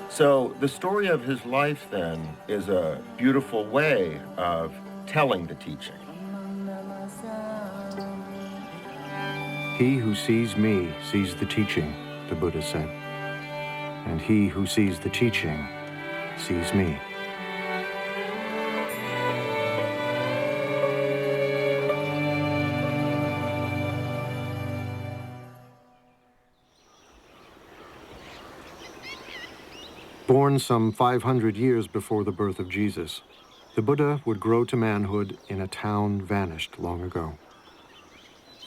So the story of his life then is a beautiful way of telling the teaching. He who sees me sees the teaching, the Buddha said. And he who sees the teaching sees me. Born some 500 years before the birth of Jesus, the Buddha would grow to manhood in a town vanished long ago.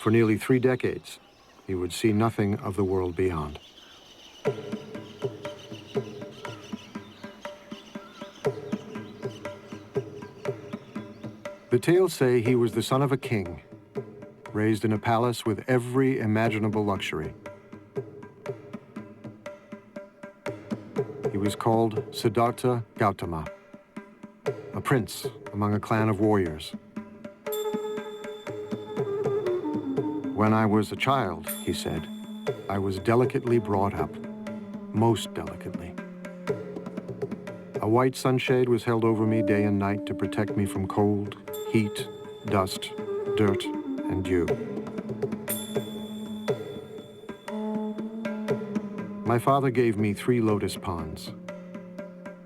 For nearly 3 decades, he would see nothing of the world beyond. The tales say he was the son of a king, raised in a palace with every imaginable luxury. He was called Siddhartha Gautama, a prince among a clan of warriors. When I was a child, he said, I was delicately brought up, most delicately. A white sunshade was held over me day and night to protect me from cold, heat, dust, dirt, and dew. My father gave me 3 lotus ponds.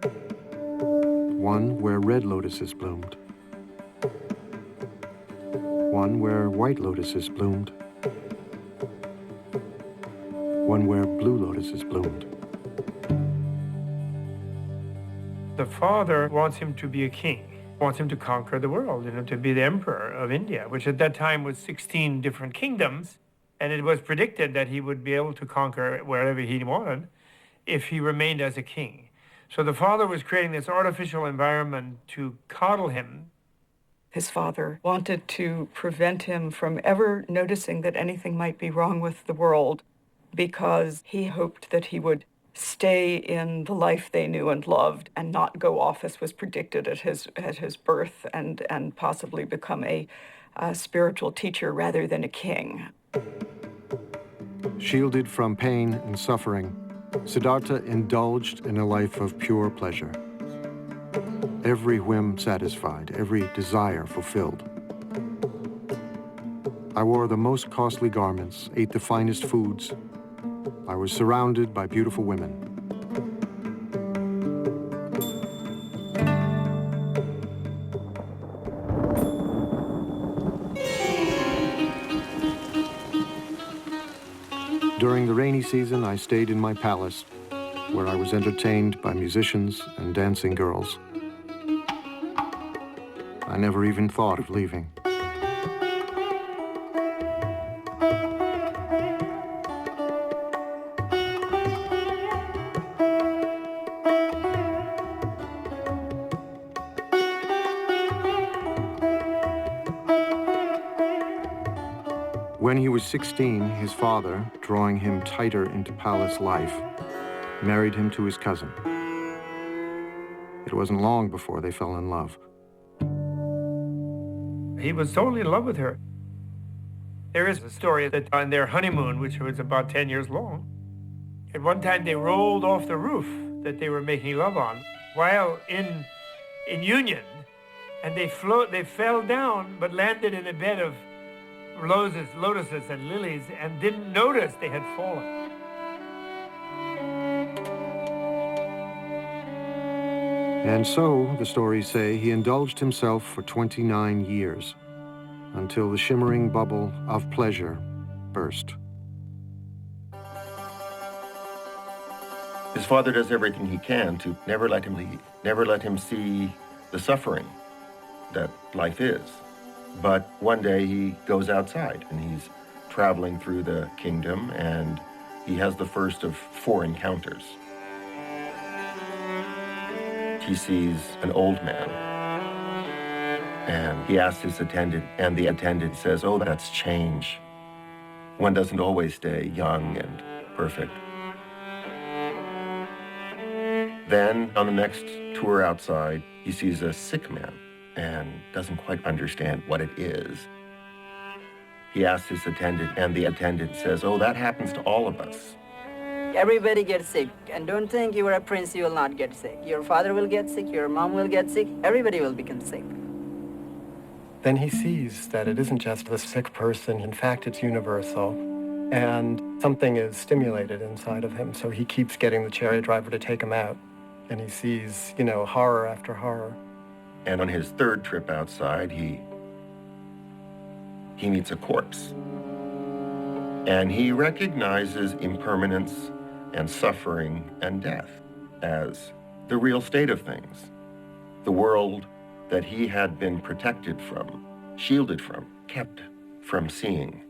One where red lotuses bloomed. One where white lotuses bloomed. One where blue lotuses bloomed. The father wants him to be a king, wants him to conquer the world, to be the emperor of India, which at that time was 16 different kingdoms. And it was predicted that he would be able to conquer wherever he wanted if he remained as a king. So the father was creating this artificial environment to coddle him. His father wanted to prevent him from ever noticing that anything might be wrong with the world because he hoped that he would stay in the life they knew and loved and not go off as was predicted at his birth and possibly become a spiritual teacher rather than a king. Shielded from pain and suffering, Siddhartha indulged in a life of pure pleasure. Every whim satisfied, every desire fulfilled. I wore the most costly garments, ate the finest foods. I was surrounded by beautiful women. During the rainy season, I stayed in my palace, where I was entertained by musicians and dancing girls. I never even thought of leaving. When he was 16, his father, drawing him tighter into palace life, married him to his cousin. It wasn't long before they fell in love. He was totally in love with her. There is a story that on their honeymoon, which was about 10 years long, at one time they rolled off the roof that they were making love on while in union, and they fell down but landed in a bed of lotuses and lilies and didn't notice they had fallen. And so, the stories say, he indulged himself for 29 years, until the shimmering bubble of pleasure burst. His father does everything he can to never let him leave, never let him see the suffering that life is. But one day he goes outside and he's traveling through the kingdom and he has the first of 4 encounters. He sees an old man and he asks his attendant, and the attendant says, "Oh, that's change. One doesn't always stay young and perfect." Then on the next tour outside, he sees a sick man and doesn't quite understand what it is. He asks his attendant, and the attendant says, "Oh, that happens to all of us." Everybody gets sick. And don't think you are a prince, you will not get sick. Your father will get sick, your mom will get sick, everybody will become sick. Then he sees that it isn't just the sick person. In fact, it's universal. And something is stimulated inside of him. So he keeps getting the chariot driver to take him out. And he sees, horror after horror. And on his third trip outside, he meets a corpse. And he recognizes impermanence and suffering and death as the real state of things. The world that he had been protected from, shielded from, kept from seeing.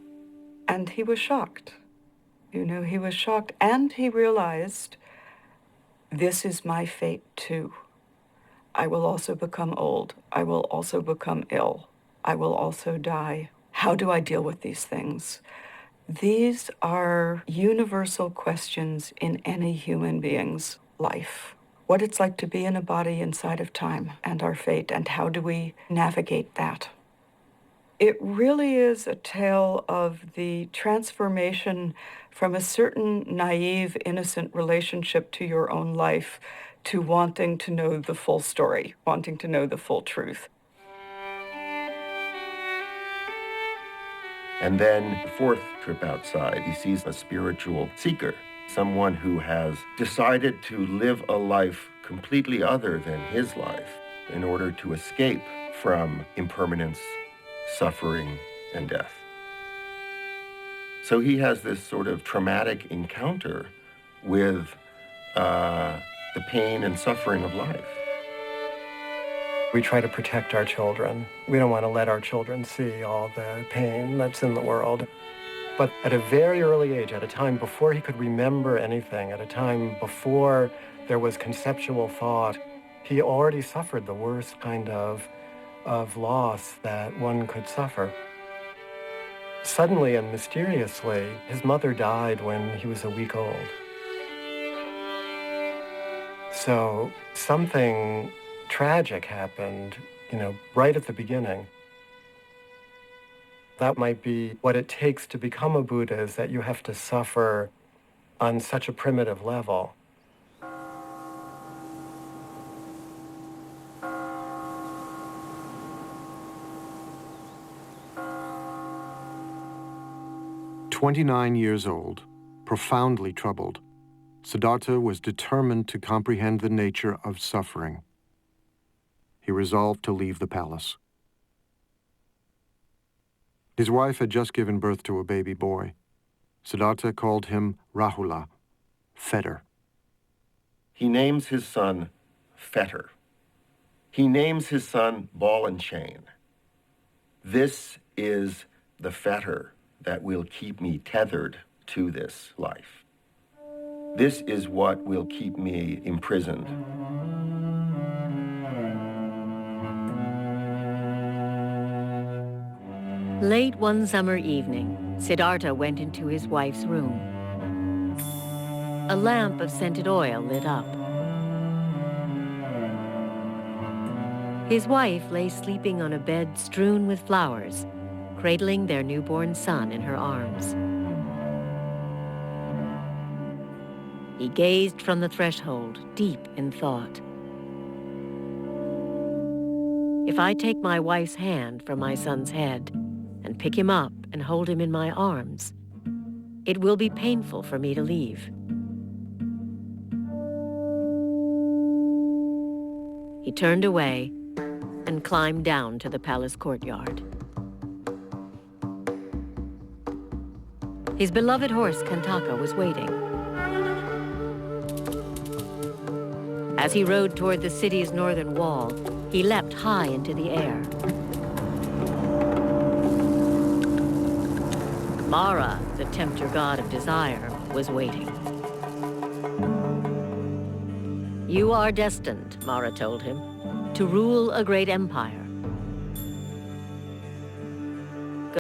And he was shocked. He was shocked, and he realized, this is my fate too. I will also become old. I will also become ill. I will also die. How do I deal with these things? These are universal questions in any human being's life. What it's like to be in a body inside of time and our fate, and how do we navigate that? It really is a tale of the transformation from a certain naive, innocent relationship to your own life to wanting to know the full story, wanting to know the full truth. And then the fourth trip outside, he sees a spiritual seeker, someone who has decided to live a life completely other than his life in order to escape from impermanence, suffering, and death. So he has this sort of traumatic encounter with the pain and suffering of life. We try to protect our children. We don't want to let our children see all the pain that's in the world. But at a very early age, at a time before he could remember anything, at a time before there was conceptual thought, he already suffered the worst kind of loss that one could suffer. Suddenly and mysteriously, his mother died when he was a week old. So something tragic happened, right at the beginning. That might be what it takes to become a Buddha, is that you have to suffer on such a primitive level. "29 years old, profoundly troubled, Siddhartha was determined to comprehend the nature of suffering. He resolved to leave the palace. His wife had just given birth to a baby boy. Siddhartha called him Rahula, fetter. He names his son Fetter. He names his son Ball and Chain. This is the fetter that will keep me tethered to this life. This is what will keep me imprisoned. Late one summer evening, Siddhartha went into his wife's room. A lamp of scented oil lit up. His wife lay sleeping on a bed strewn with flowers, cradling their newborn son in her arms. He gazed from the threshold, deep in thought. If I take my wife's hand from my son's head and pick him up and hold him in my arms, it will be painful for me to leave. He turned away and climbed down to the palace courtyard. His beloved horse, Kantaka, was waiting. As he rode toward the city's northern wall, he leapt high into the air. Mara, the tempter god of desire, was waiting. You are destined, Mara told him, to rule a great empire.